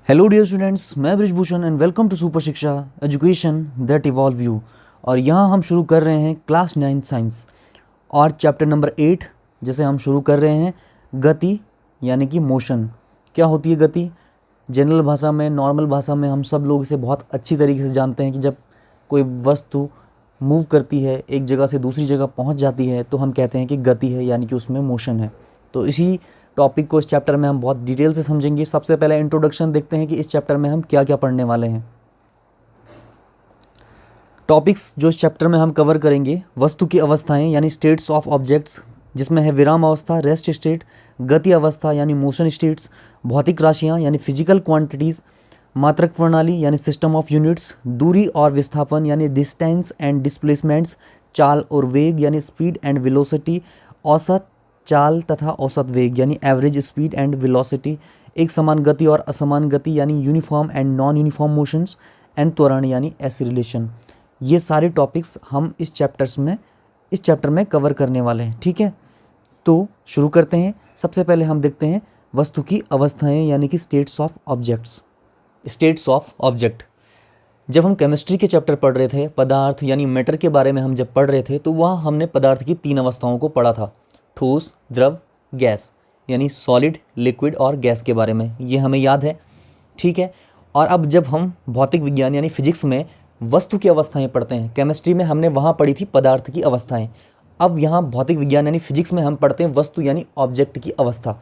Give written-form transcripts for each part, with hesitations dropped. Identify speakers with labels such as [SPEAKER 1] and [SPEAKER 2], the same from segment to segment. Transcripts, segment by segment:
[SPEAKER 1] Hello dear students, मैं Brijbhushan and welcome to super Shiksha education that evolve you. और यहाँ हम शुरू कर रहे हैं क्लास 9 साइंस और चैप्टर नंबर 8 जिसे हम शुरू कर रहे हैं गति यानी कि मोशन। क्या होती है गति? जनरल भाषा में, नॉर्मल भाषा में हम सब लोग इसे बहुत अच्छी तरीके से जानते हैं कि जब कोई वस्तु मूव करती है, एक जगह से दूसरी जगह पहुंच जाती है, तो हम कहते हैं कि गति है, यानी कि उसमें मोशन है। तो इसी टॉपिक को इस चैप्टर में हम बहुत डिटेल से समझेंगे। सबसे पहले इंट्रोडक्शन देखते हैं कि इस चैप्टर में हम क्या क्या पढ़ने वाले हैं। टॉपिक्स जो इस चैप्टर में हम कवर करेंगे: वस्तु की अवस्थाएं यानी स्टेट्स ऑफ ऑब्जेक्ट्स, जिसमें है विराम अवस्था रेस्ट स्टेट, गति अवस्था यानी मोशन स्टेट्स, भौतिक राशियां यानी फिजिकल क्वांटिटीज़, मात्रक प्रणाली यानी सिस्टम ऑफ यूनिट्स, दूरी और विस्थापन यानी डिस्टेंस एंड डिस्प्लेसमेंट्स, चाल और वेग यानी स्पीड एंड वेलोसिटी, औसत चाल तथा औसत वेग यानी एवरेज स्पीड एंड वेलोसिटी, एक समान गति और असमान गति यानी uniform and non uniform motions, and त्वरण यानी एक्सीलरेशन। ये सारे टॉपिक्स हम इस चैप्टर में कवर करने वाले हैं। ठीक है, तो शुरू करते हैं। सबसे पहले हम देखते हैं वस्तु की अवस्थाएं यानी कि states of objects. States of object, जब हम केमिस्ट्री के चैप्टर पढ़ रहे थे, पदार्थ यानी मैटर के बारे में हम जब पढ़ रहे थे, तो वहाँ हमने पदार्थ की 3 अवस्थाओं को पढ़ा था: ठोस, द्रव, गैस, यानी सॉलिड, लिक्विड और गैस के बारे में। ये हमें याद है। ठीक है, और अब जब हम भौतिक विज्ञान यानी फिजिक्स में वस्तु की अवस्थाएं पढ़ते हैं, केमिस्ट्री में हमने वहाँ पढ़ी थी पदार्थ की अवस्थाएं, अब यहाँ भौतिक विज्ञान यानी फिजिक्स में हम पढ़ते हैं वस्तु यानी ऑब्जेक्ट की अवस्था।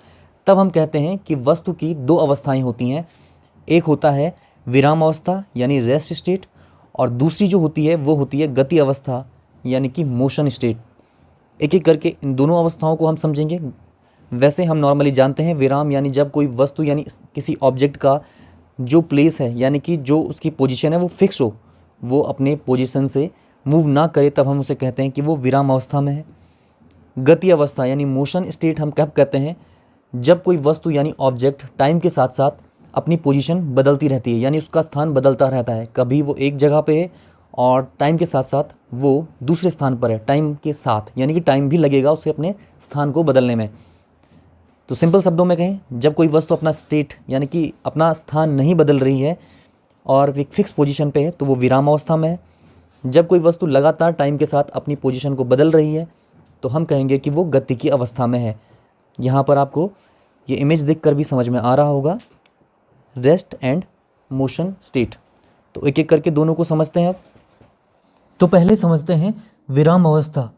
[SPEAKER 1] तब हम कहते हैं कि वस्तु की 2 अवस्थाएं होती हैं। एक होता है विराम अवस्था यानी रेस्ट स्टेट, और दूसरी जो होती है वो होती है गति अवस्था यानी कि मोशन स्टेट। एक एक करके इन दोनों अवस्थाओं को हम समझेंगे। वैसे हम नॉर्मली जानते हैं विराम यानी जब कोई वस्तु यानी किसी ऑब्जेक्ट का जो प्लेस है यानी कि जो उसकी पोजीशन है वो फिक्स हो, वो अपने पोजीशन से मूव ना करे, तब हम उसे कहते हैं कि वो विराम अवस्था में है। गति अवस्था यानी मोशन स्टेट हम कब कहते हैं? जब कोई वस्तु यानी ऑब्जेक्ट टाइम के साथ साथ अपनी पोजीशन बदलती रहती है, यानी उसका स्थान बदलता रहता है। कभी वो एक जगह पे है और टाइम के साथ साथ वो दूसरे स्थान पर है, टाइम के साथ, यानी कि टाइम भी लगेगा उसे अपने स्थान को बदलने में। तो सिंपल शब्दों में कहें, जब कोई वस्तु अपना स्टेट यानी कि अपना स्थान नहीं बदल रही है और एक फिक्स पोजीशन पे है, तो वो विराम अवस्था में है। जब कोई वस्तु लगातार टाइम के साथ अपनी पोजीशन को बदल रही है, तो हम कहेंगे कि वो गति की अवस्था में है। यहाँ पर आपको ये इमेज देखकर भी समझ में आ रहा होगा, रेस्ट एंड मोशन स्टेट। तो एक एक करके दोनों को समझते हैं अब। तो पहले समझते हैं विराम अवस्था।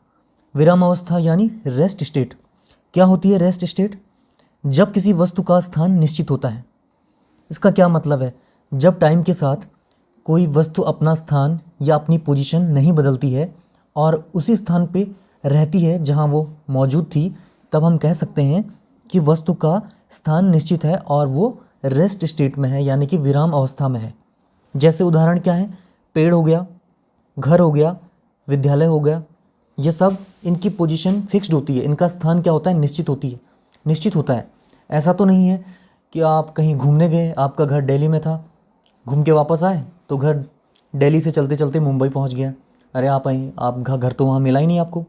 [SPEAKER 1] विराम अवस्था यानी रेस्ट स्टेट। क्या होती है रेस्ट स्टेट? जब किसी वस्तु का स्थान निश्चित होता है। इसका क्या मतलब है? जब टाइम के साथ कोई वस्तु अपना स्थान या अपनी पोजीशन नहीं बदलती है और उसी स्थान पे रहती है जहाँ वो मौजूद थी, तब हम कह सकते हैं कि वस्तु का स्थान निश्चित है और वो रेस्ट स्टेट में है, यानी कि विराम अवस्था में है। जैसे उदाहरण क्या है? पेड़ हो गया, घर हो गया, विद्यालय हो गया, ये सब इनकी पोजीशन फिक्स्ड होती है, इनका स्थान क्या होता है? निश्चित होता है। ऐसा तो नहीं है कि आप कहीं घूमने गए, आपका घर दिल्ली में था, घूम के वापस आए तो घर दिल्ली से चलते चलते मुंबई पहुंच गया। अरे आप आए, आप घर तो वहाँ मिला ही नहीं आपको।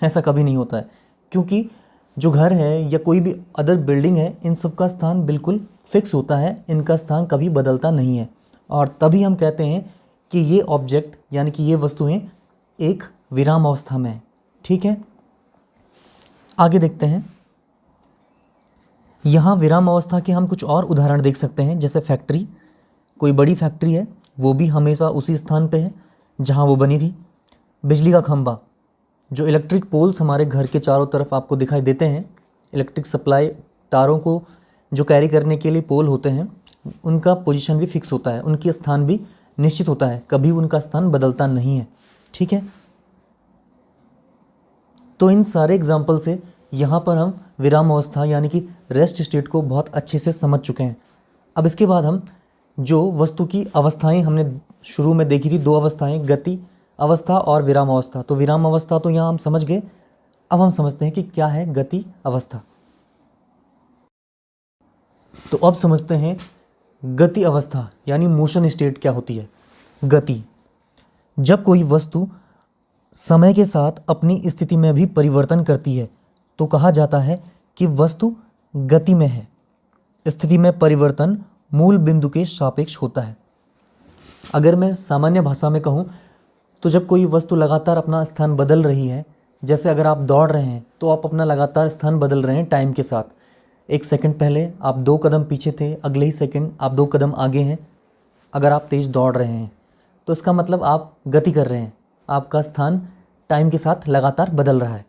[SPEAKER 1] ऐसा कभी नहीं होता है, क्योंकि जो घर है या कोई भी अदर बिल्डिंग है, इन सब का स्थान बिल्कुल फिक्स होता है, इनका स्थान कभी बदलता नहीं है। और तभी हम कहते हैं कि ये ऑब्जेक्ट यानी कि ये वस्तुएं एक विराम अवस्था में है। ठीक है, आगे देखते हैं। यहाँ विराम अवस्था के हम कुछ और उदाहरण देख सकते हैं। जैसे फैक्ट्री, कोई बड़ी फैक्ट्री है, वो भी हमेशा उसी स्थान पे है जहाँ वो बनी थी। बिजली का खंभा, जो इलेक्ट्रिक पोल्स हमारे घर के चारों तरफ आपको दिखाई देते हैं, इलेक्ट्रिक सप्लाई तारों को जो कैरी करने के लिए पोल होते हैं, उनका पोजीशन भी फिक्स होता है, उनकी स्थान भी निश्चित होता है, कभी उनका स्थान बदलता नहीं है। ठीक है, तो इन सारे एग्जाम्पल से यहाँ पर हम विराम अवस्था यानी कि रेस्ट स्टेट को बहुत अच्छे से समझ चुके हैं। अब इसके बाद हम जो वस्तु की अवस्थाएं हमने शुरू में देखी थी, 2 अवस्थाएं, गति अवस्था और विराम अवस्था। तो विराम अवस्था तो यहाँ हम समझ गए। अब हम समझते हैं कि क्या है गति अवस्था। तो अब समझते हैं गति अवस्था यानी मोशन स्टेट क्या होती है। गति, जब कोई वस्तु समय के साथ अपनी स्थिति में भी परिवर्तन करती है, तो कहा जाता है कि वस्तु गति में है। स्थिति में परिवर्तन मूल बिंदु के सापेक्ष होता है। अगर मैं सामान्य भाषा में कहूँ तो जब कोई वस्तु लगातार अपना स्थान बदल रही है, जैसे अगर आप दौड़ रहे हैं तो आप अपना लगातार स्थान बदल रहे हैं टाइम के साथ। 1 सेकंड पहले आप 2 कदम पीछे थे, अगले ही सेकंड आप 2 कदम आगे हैं। अगर आप तेज़ दौड़ रहे हैं तो इसका मतलब आप गति कर रहे हैं, आपका स्थान टाइम के साथ लगातार बदल रहा है।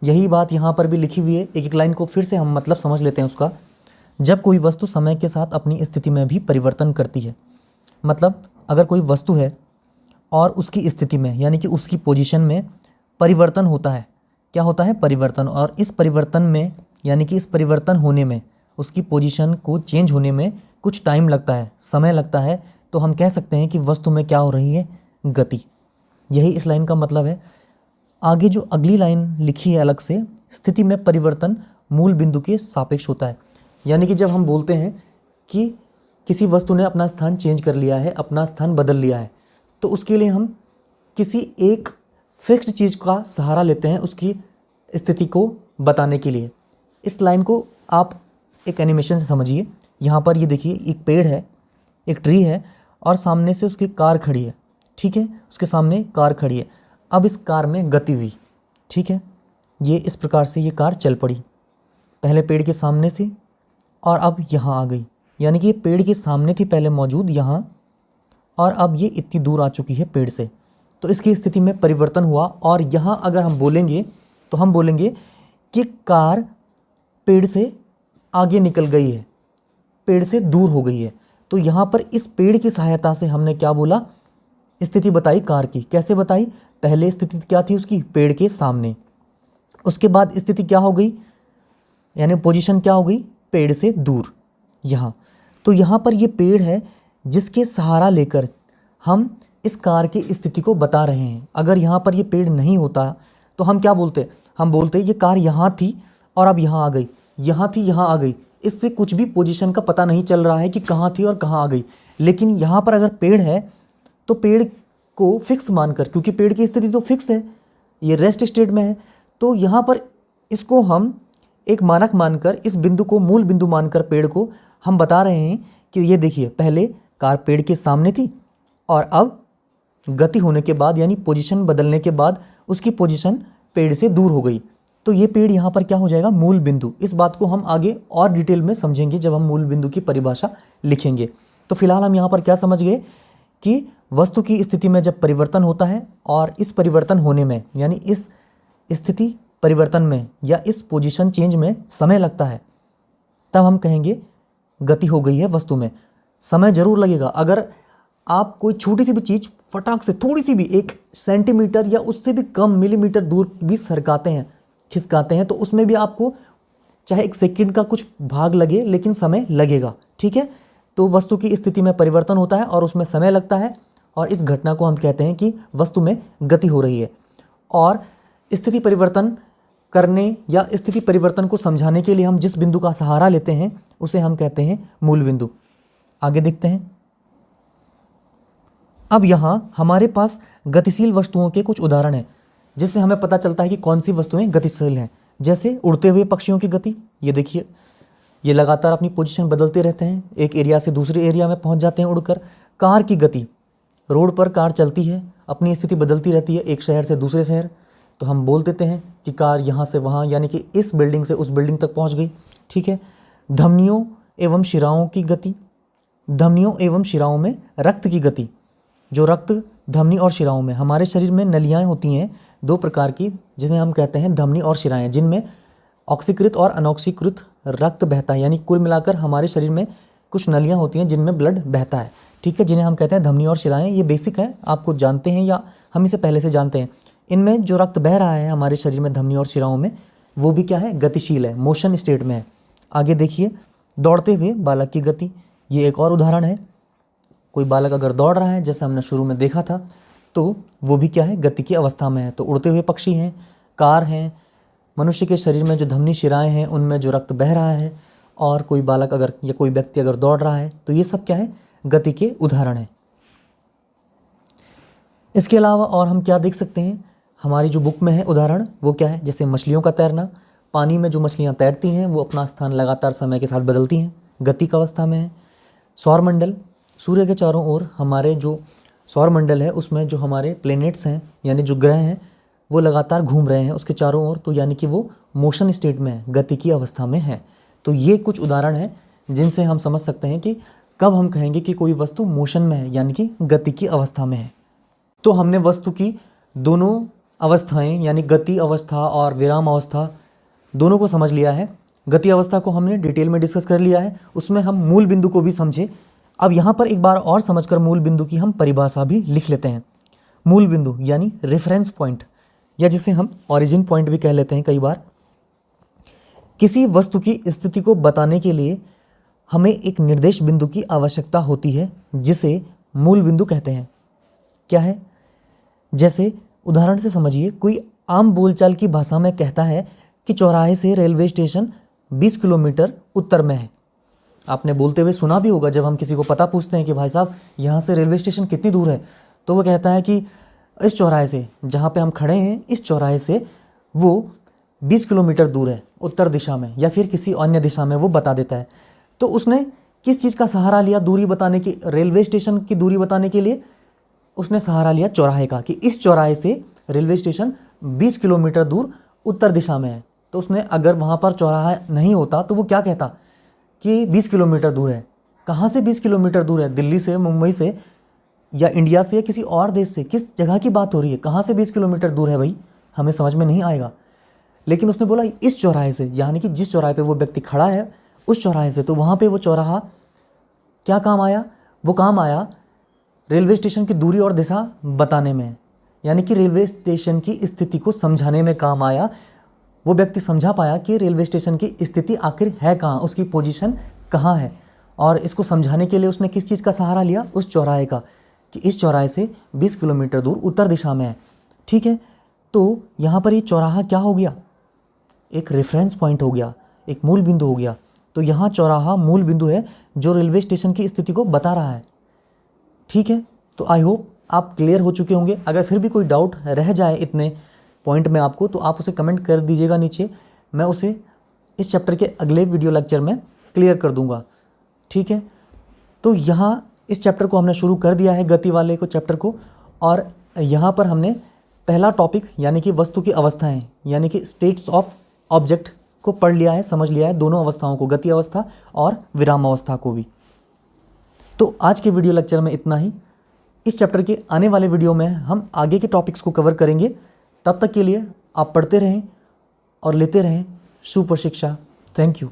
[SPEAKER 1] यही बात यहाँ पर भी लिखी हुई है। एक एक लाइन को फिर से हम मतलब समझ लेते हैं उसका। जब कोई वस्तु समय के साथ अपनी स्थिति में भी परिवर्तन करती है, मतलब अगर कोई वस्तु है और उसकी स्थिति में यानी कि उसकी पोजीशन में परिवर्तन होता है। क्या होता है? परिवर्तन। और इस परिवर्तन में यानी कि इस परिवर्तन होने में, उसकी पोजीशन को चेंज होने में कुछ टाइम लगता है, समय लगता है, तो हम कह सकते हैं कि वस्तु में क्या हो रही है? गति। यही इस लाइन का मतलब है। आगे जो अगली लाइन लिखी है अलग से, स्थिति में परिवर्तन मूल बिंदु के सापेक्ष होता है। यानी कि जब हम बोलते हैं कि किसी वस्तु ने अपना स्थान चेंज कर लिया है, अपना स्थान बदल लिया है, तो उसके लिए हम किसी एक फिक्स्ड चीज़ का सहारा लेते हैं उसकी स्थिति को बताने के लिए। इस लाइन को आप एक एनिमेशन से समझिए। यहाँ पर ये देखिए, एक पेड़ है, एक ट्री है और सामने से उसकी कार खड़ी है। ठीक है, उसके सामने कार खड़ी है। अब इस कार में गति हुई। ठीक है, ये इस प्रकार से ये कार चल पड़ी, पहले पेड़ के सामने से और अब यहाँ आ गई। यानी कि ये पेड़ के सामने थी पहले मौजूद यहाँ, और अब ये इतनी दूर आ चुकी है पेड़ से, तो इसकी स्थिति में परिवर्तन हुआ। और यहाँ अगर हम बोलेंगे तो हम बोलेंगे कि कार पेड़ से आगे निकल गई है, पेड़ से दूर हो गई है। तो यहाँ पर इस पेड़ की सहायता से हमने क्या बोला? स्थिति बताई कार की। कैसे बताई? पहले स्थिति क्या थी उसकी? पेड़ के सामने। उसके बाद स्थिति क्या हो गई? यानी पोजीशन क्या हो गई? पेड़ से दूर यहाँ। तो यहाँ पर ये पेड़ है जिसके सहारा लेकर हम इस कार की स्थिति को बता रहे हैं। अगर यहाँ पर ये पेड़ नहीं होता तो हम क्या बोलते? हम बोलते ये कार यहाँ थी और अब यहाँ आ गई, यहाँ थी यहाँ आ गई। इससे कुछ भी पोजीशन का पता नहीं चल रहा है कि कहाँ थी और कहाँ आ गई। लेकिन यहाँ पर अगर पेड़ है तो पेड़ को फिक्स मानकर, क्योंकि पेड़ की स्थिति तो फिक्स है, ये रेस्ट स्टेट में है, तो यहाँ पर इसको हम एक मानक मानकर, इस बिंदु को मूल बिंदु मानकर पेड़ को हम बता रहे हैं कि ये देखिए, पहले कार पेड़ के सामने थी और अब गति होने के बाद यानी पोजीशन बदलने के बाद उसकी पोजीशन पेड़ से दूर हो गई। तो ये पेड़ यहाँ पर क्या हो जाएगा? मूल बिंदु। इस बात को हम आगे और डिटेल में समझेंगे जब हम मूल बिंदु की परिभाषा लिखेंगे। तो फिलहाल हम यहाँ पर क्या समझ गए कि वस्तु की स्थिति में जब परिवर्तन होता है और इस परिवर्तन होने में यानी इस स्थिति परिवर्तन में या इस पोजीशन चेंज में समय लगता है, तब हम कहेंगे गति हो गई है वस्तु में। समय जरूर लगेगा। अगर आप कोई छोटी सी भी चीज़ फटाक से, थोड़ी सी भी 1 सेंटीमीटर या उससे भी कम मिलीमीटर दूर भी सरकाते हैं, खिसकाते हैं, तो उसमें भी आपको चाहे 1 सेकंड का कुछ भाग लगे लेकिन समय लगेगा। ठीक है, तो वस्तु की स्थिति में परिवर्तन होता है और उसमें समय लगता है, और इस घटना को हम कहते हैं कि वस्तु में गति हो रही है। और स्थिति परिवर्तन करने या स्थिति परिवर्तन को समझाने के लिए हम जिस बिंदु का सहारा लेते हैं उसे हम कहते हैं मूल बिंदु। आगे देखते हैं। अब यहाँ हमारे पास गतिशील वस्तुओं के कुछ उदाहरण हैं जिससे हमें पता चलता है कि कौन सी वस्तुएं गतिशील हैं। जैसे उड़ते हुए पक्षियों की गति। ये देखिए, ये लगातार अपनी पोजीशन बदलते रहते हैं, एक एरिया से दूसरे एरिया में पहुंच जाते हैं उड़कर। कार की गति, रोड पर कार चलती है, अपनी स्थिति बदलती रहती है एक शहर से दूसरे शहर, तो हम बोल देते हैं कि कार यहाँ से वहाँ यानी कि इस बिल्डिंग से उस बिल्डिंग तक पहुँच गई। ठीक है। धमनियों एवं शिराओं की गति। धमनियों एवं शिराओं में रक्त की गति। जो रक्त धमनी और शिराओं में, हमारे शरीर में नलियाँ होती हैं 2 प्रकार की, जिन्हें हम कहते हैं धमनी और शिराएँ, जिनमें ऑक्सीकृत और अनऑक्सीकृत रक्त बहता है। यानी कुल मिलाकर हमारे शरीर में कुछ नलियाँ होती हैं जिनमें ब्लड बहता है। ठीक है, जिन्हें हम कहते हैं धमनी और शिराएँ। ये बेसिक है, आपको जानते हैं या हम इसे पहले से जानते हैं। इनमें जो रक्त बह रहा है हमारे शरीर में धमनी और शिराओं में, वो भी क्या है? गतिशील है, मोशन स्टेट में है। आगे देखिए, दौड़ते हुए बालक की गति। ये एक और उदाहरण है। कोई बालक अगर दौड़ रहा है, जैसे हमने शुरू में देखा था, तो वो भी क्या है? गति की अवस्था में है। तो उड़ते हुए पक्षी हैं, कार हैं, मनुष्य के शरीर में जो धमनी शिराएँ हैं उनमें जो रक्त बह रहा है, और कोई बालक अगर या कोई व्यक्ति अगर दौड़ रहा है, तो ये सब क्या है? गति के उदाहरण हैं। इसके अलावा और हम क्या देख सकते हैं? हमारी जो बुक में है उदाहरण, वो क्या है? जैसे मछलियों का तैरना। पानी में जो मछलियाँ तैरती हैं वो अपना स्थान लगातार समय के साथ बदलती हैं, गति की अवस्था में है। सौरमंडल, सूर्य के चारों ओर हमारे जो सौरमंडल है उसमें जो हमारे प्लैनेट्स हैं यानी जो ग्रह हैं वो लगातार घूम रहे हैं उसके चारों ओर, तो यानी कि वो मोशन स्टेट में है, गति की अवस्था में है। तो ये कुछ उदाहरण हैं जिनसे हम समझ सकते हैं कि कब हम कहेंगे कि कोई वस्तु मोशन में है यानी कि गति की अवस्था में है। तो हमने वस्तु की दोनों अवस्थाएं यानी गति अवस्था और विराम अवस्था दोनों को समझ लिया है। गति अवस्था को हमने डिटेल में डिस्कस कर लिया है, उसमें हम मूल बिंदु को भी समझे। अब यहाँ पर एक बार और समझकर मूल बिंदु की हम परिभाषा भी लिख लेते हैं। मूल बिंदु यानी रेफरेंस पॉइंट, या जिसे हम ओरिजिन पॉइंट भी कह लेते हैं कई बार। किसी वस्तु की स्थिति को बताने के लिए हमें एक निर्देश बिंदु की आवश्यकता होती है जिसे मूल बिंदु कहते हैं। क्या है? जैसे उदाहरण से समझिए, कोई आम बोलचाल की भाषा में कहता है कि चौराहे से रेलवे स्टेशन 20 किलोमीटर उत्तर में है। आपने बोलते हुए सुना भी होगा, जब हम किसी को पता पूछते हैं कि भाई साहब यहाँ से रेलवे स्टेशन कितनी दूर है, तो वो कहता है कि इस चौराहे से, जहाँ पे हम खड़े हैं इस चौराहे से वो 20 किलोमीटर दूर है उत्तर दिशा में, या फिर किसी अन्य दिशा में वो बता देता है। तो उसने किस चीज़ का सहारा लिया दूरी बताने की? रेलवे स्टेशन की दूरी बताने के लिए उसने सहारा लिया चौराहे का, कि इस चौराहे से रेलवे स्टेशन 20 किलोमीटर दूर उत्तर दिशा में है। तो उसने, अगर वहाँ पर चौराहा नहीं होता तो वो क्या कहता कि 20 किलोमीटर दूर है। कहाँ से 20 किलोमीटर दूर है? दिल्ली से, मुंबई से, या इंडिया से, या किसी और देश से? किस जगह की बात हो रही है? कहाँ से 20 किलोमीटर दूर है भाई? हमें समझ में नहीं आएगा। लेकिन उसने बोला इस चौराहे से, यानी कि जिस चौराहे पे वो व्यक्ति खड़ा है उस चौराहे से। तो वहाँ पे वो चौराहा क्या काम आया? वो काम आया रेलवे स्टेशन की दूरी और दिशा बताने में, यानी कि रेलवे स्टेशन की स्थिति को समझाने में काम आया। वो व्यक्ति समझा पाया कि रेलवे स्टेशन की स्थिति आखिर है कहाँ, उसकी पोजीशन कहाँ है। और इसको समझाने के लिए उसने किस चीज़ का सहारा लिया? उस चौराहे का, कि इस चौराहे से 20 किलोमीटर दूर उत्तर दिशा में है। ठीक है, तो यहाँ पर ये चौराहा क्या हो गया? एक रेफरेंस पॉइंट हो गया, एक मूल बिंदु हो गया। तो यहाँ चौराहा मूल बिंदु है जो रेलवे स्टेशन की स्थिति को बता रहा है। ठीक है, तो आई होप आप क्लियर हो चुके होंगे। अगर फिर भी कोई डाउट रह जाए इतने पॉइंट में आपको, तो आप उसे कमेंट कर दीजिएगा नीचे, मैं उसे इस चैप्टर के अगले वीडियो लेक्चर में क्लियर कर दूंगा। ठीक है, तो यहाँ इस चैप्टर को हमने शुरू कर दिया है, गति वाले को चैप्टर को। और यहाँ पर हमने पहला टॉपिक यानी कि वस्तु की अवस्थाएं यानी कि स्टेट्स ऑफ ऑब्जेक्ट को पढ़ लिया है, समझ लिया है, दोनों अवस्थाओं को, गति अवस्था और विराम अवस्था को भी। तो आज के वीडियो लेक्चर में इतना ही। इस चैप्टर के आने वाले वीडियो में हम आगे के टॉपिक्स को कवर करेंगे। तब तक के लिए आप पढ़ते रहें और लेते रहें सुपर शिक्षा। Thank you.